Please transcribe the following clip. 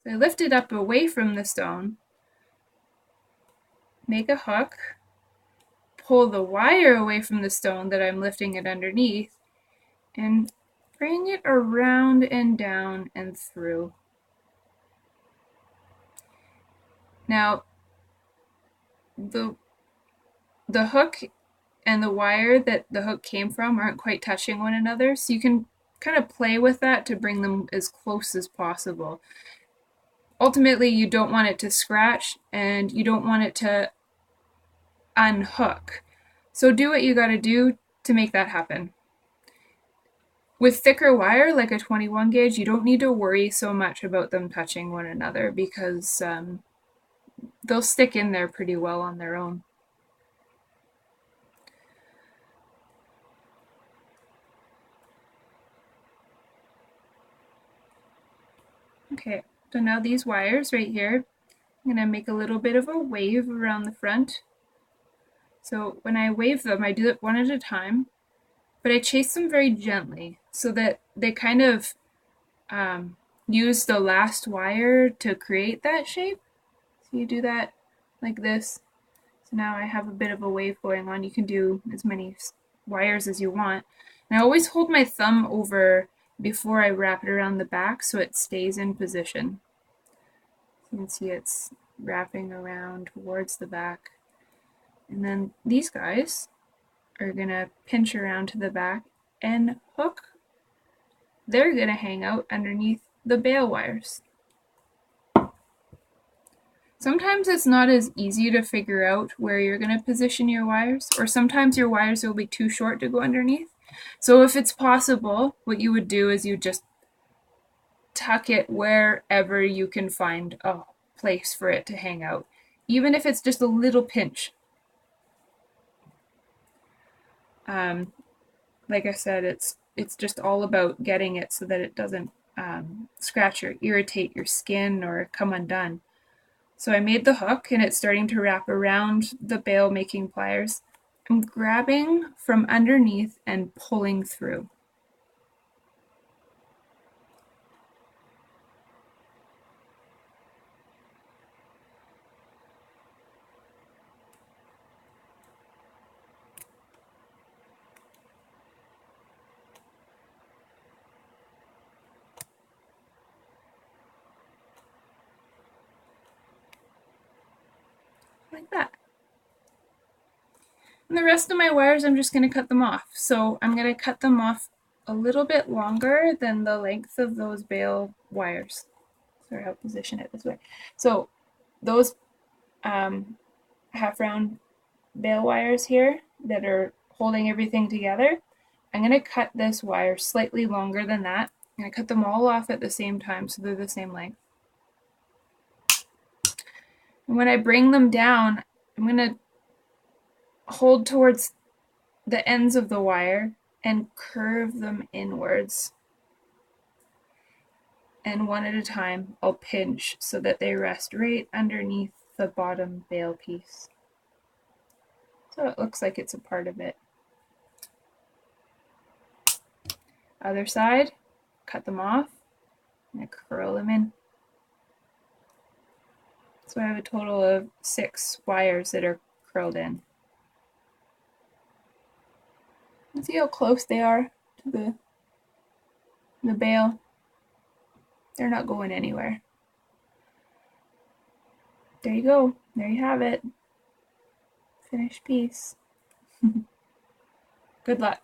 So I lift it up away from the stone, make a hook, pull the wire away from the stone that I'm lifting it underneath, and bring it around and down and through. Now, the hook and the wire that the hook came from aren't quite touching one another, so you can kind of play with that to bring them as close as possible. Ultimately, you don't want it to scratch and you don't want it to unhook. So do what you got to do to make that happen. With thicker wire, like a 21 gauge, you don't need to worry so much about them touching one another because they'll stick in there pretty well on their own. Okay, so now these wires right here, I'm going to make a little bit of a wave around the front. So when I wave them, I do it one at a time, but I chase them very gently so that they kind of use the last wire to create that shape. So you do that like this. So now I have a bit of a wave going on. You can do as many wires as you want. And I always hold my thumb over before I wrap it around the back so it stays in position. You can see it's wrapping around towards the back. And then these guys are going to pinch around to the back and hook. They're going to hang out underneath the bail wires. Sometimes it's not as easy to figure out where you're going to position your wires, or sometimes your wires will be too short to go underneath. So if it's possible, what you would do is you just tuck it wherever you can find a place for it to hang out, even if it's just a little pinch. Like I said, it's just all about getting it so that it doesn't scratch or irritate your skin or come undone. So I made the hook and it's starting to wrap around the bail making pliers. I'm grabbing from underneath and pulling through. Like that. And the rest of my wires, I'm just going to cut them off. So I'm going to cut them off a little bit longer than the length of those bail wires. Sorry, I'll position it this way. So those half round bail wires here that are holding everything together, I'm going to cut this wire slightly longer than that. I'm going to cut them all off at the same time so they're the same length. And when I bring them down, I'm going to hold towards the ends of the wire and curve them inwards. And one at a time, I'll pinch so that they rest right underneath the bottom bail piece. So it looks like it's a part of it. Other side, cut them off, and curl them in. So I have a total of 6 wires that are curled in. And see how close they are to the bail? They're not going anywhere. There you go. There you have it. Finished piece. Good luck.